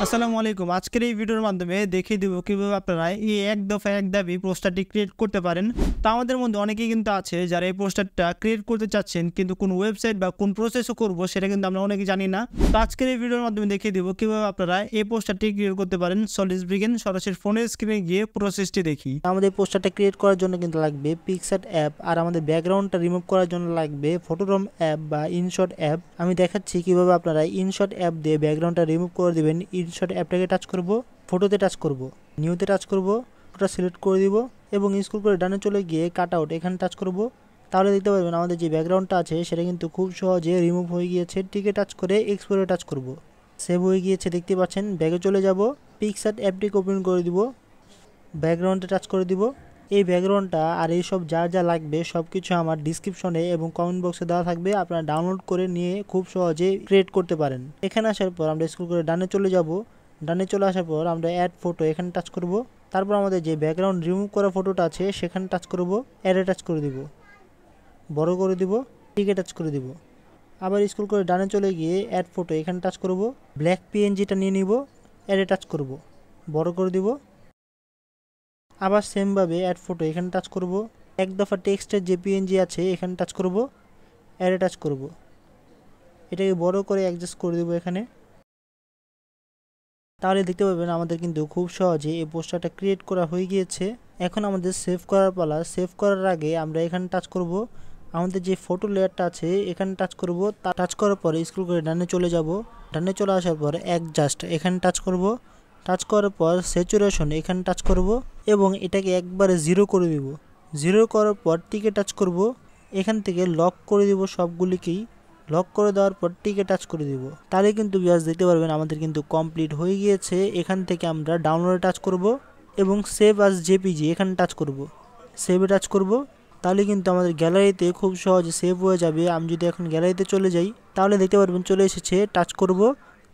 আসসালামু আলাইকুম। আজকের এই ভিডিওর মাধ্যমে দেখিয়ে দিব কিভাবে আপনারা এই এক দফা এক দাবি পোস্টারটি ক্রিয়েট করতে পারেন। তো আমাদের মধ্যে অনেকেই কিন্তু আছে যারা এই পোস্টারটা ক্রিয়েট করতে চাচ্ছেন, কিন্তু কোন ওয়েবসাইট বা কোন প্রসেসও করব সেটা কিন্তু আমরা অনেকেই জানি না। তো আজকের এই ভিডিওর মাধ্যমে দেখিয়ে দিব কিভাবে আপনারা এই পোস্টারটি ক্রিয়েট করতে পারেন। সলিস বিগিন সরাসরি ফোনের স্ক্রিনে গিয়ে প্রসেসটি দেখি। আমাদের পোস্টারটা ক্রিয়েট করার জন্য কিন্তু লাগবে পিক্সার্ট অ্যাপ, আর আমাদের ব্যাকগ্রাউন্ডটা রিমুভ করার জন্য লাগবে ফটোরম অ্যাপ বা ইনশট অ্যাপ। আমি দেখাচ্ছি কিভাবে আপনারা ইনশট অ্যাপ দিয়ে ব্যাকগ্রাউন্ডটা রিমুভ করে দিবেন। ইনশট অ্যাপটাকে টাচ করব, ফটোতে টাচ করব, নিউতে টাচ করব, ফটোটা সিলেক্ট করে দিব এবং স্ক্রল করে ডানে চলে গিয়ে কাট আউট এখানে টাচ করব। তাহলে দেখতে পারবেন আমাদের যে ব্যাকগ্রাউন্ডটা আছে সেটা কিন্তু খুব সহজে রিমুভ হয়ে গিয়েছে। টিকে টাচ করে এক্সপোর্টে টাচ করব, সেভ হয়ে গিয়েছে দেখতে পাচ্ছেন। ব্যাগে চলে যাব, পিক্সার্ট অ্যাপটিকে ওপেন করে দিব, ব্যাকগ্রাউন্ডে টাচ করে দিব। এই ব্যাকগ্রাউন্ডটা আর এইসব যা লাগবে সব কিছু আমার ডিসক্রিপশনে এবং কমেন্ট বক্সে দেওয়া থাকবে, আপনারা ডাউনলোড করে নিয়ে খুব সহজে ক্রিয়েট করতে পারেন। এখানে আসার পর আমরা স্ক্রল করে ডানে চলে যাব, ডানে চলে আসার পর আমরা অ্যাড ফটো এখানে টাচ করব। তারপর আমাদের যে ব্যাকগ্রাউন্ড রিমুভ করা ফটোটা আছে সেখানে টাচ করব, অ্যাডে টাচ করে দিব, বড় করে দিব, টিকে টাচ করে দিব। আবার স্ক্রল করে ডানে চলে গিয়ে অ্যাড ফটো এখানে টাচ করব, ব্ল্যাক পিএনজিটা নিয়ে নিব, অ্যাডে টাচ করব, বড় করে দিব। আবার সেমভাবে অ্যাড ফটো এখানে টাচ করব, এক দফা টেক্সটের যে পিএনজি আছে এখানে টাচ করব, অ্যাডে টাচ করব, এটাকে বড় করে অ্যাডজাস্ট করে দেবো এখানে। তাহলে দেখতে পাবেন আমাদের কিন্তু খুব সহজে এই পোস্টারটা ক্রিয়েট করা হয়ে গিয়েছে। এখন আমাদের সেভ করার পালা। সেভ করার আগে আমরা এখানে টাচ করব, আমাদের যে ফটো লেয়ারটা আছে এখানে টাচ করব। টাচ করার পরে স্ক্রল করে ডানে চলে যাব, ডানে চলে আসার পর অ্যাডজাস্ট এখানে টাচ করব। টাচ করার পর স্যাচুরেশন এখানে টাচ করব এবং এটাকে একবারে 0 করে দিব। 0 করার পর টিকে টাচ করব, এখান থেকে লক করে দিব সবগুলিকেই। লক করে দেওয়ার পর টিকে টাচ করে দিব। তাহলে কিন্তু ভিউয়ার্স দেখতে পারবেন আমাদের কিন্তু কমপ্লিট হয়ে গিয়েছে। এখান থেকে আমরা ডাউনলোডে টাচ করব এবং সেভ আস জেপিজি এখানে টাচ করব, সেভে টাচ করব। তাহলে কিন্তু আমাদের গ্যালারিতে খুব সহজে সেভ হয়ে যাবে। আমি যদি এখন গ্যালারিতে চলে যাই তাহলে দেখতে পারবেন চলে এসেছে। টাচ করব,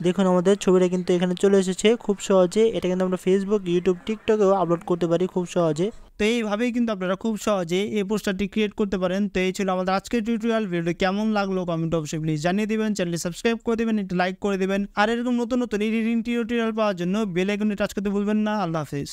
দেখুন আমাদের ছবিটা কিন্তু এখানে চলে এসেছে খুব সহজে। এটা কিন্তু আমরা ফেসবুক, ইউটিউব, টিকটকেও আপলোড করতে পারি খুব সহজে। তো এইভাবেই কিন্তু আপনারা খুব সহজে এই পোস্টারটি ক্রিয়েট করতে পারেন। তো এই ছিল আমাদের আজকের টিউটোরিয়াল। ভিডিও কেমন লাগলো কমেন্ট অবশ্যই প্লিজ জানিয়ে দিবেন। চ্যানেলটি সাবস্ক্রাইব করে দেবেন, একটু লাইক করে দেবেন। আর এরকম নতুন নতুন এডিটিং টিউটোরিয়াল পাওয়ার জন্য বেল আইকনে টাচ করতে ভুলবেন না। আল্লাহ হাফেজ।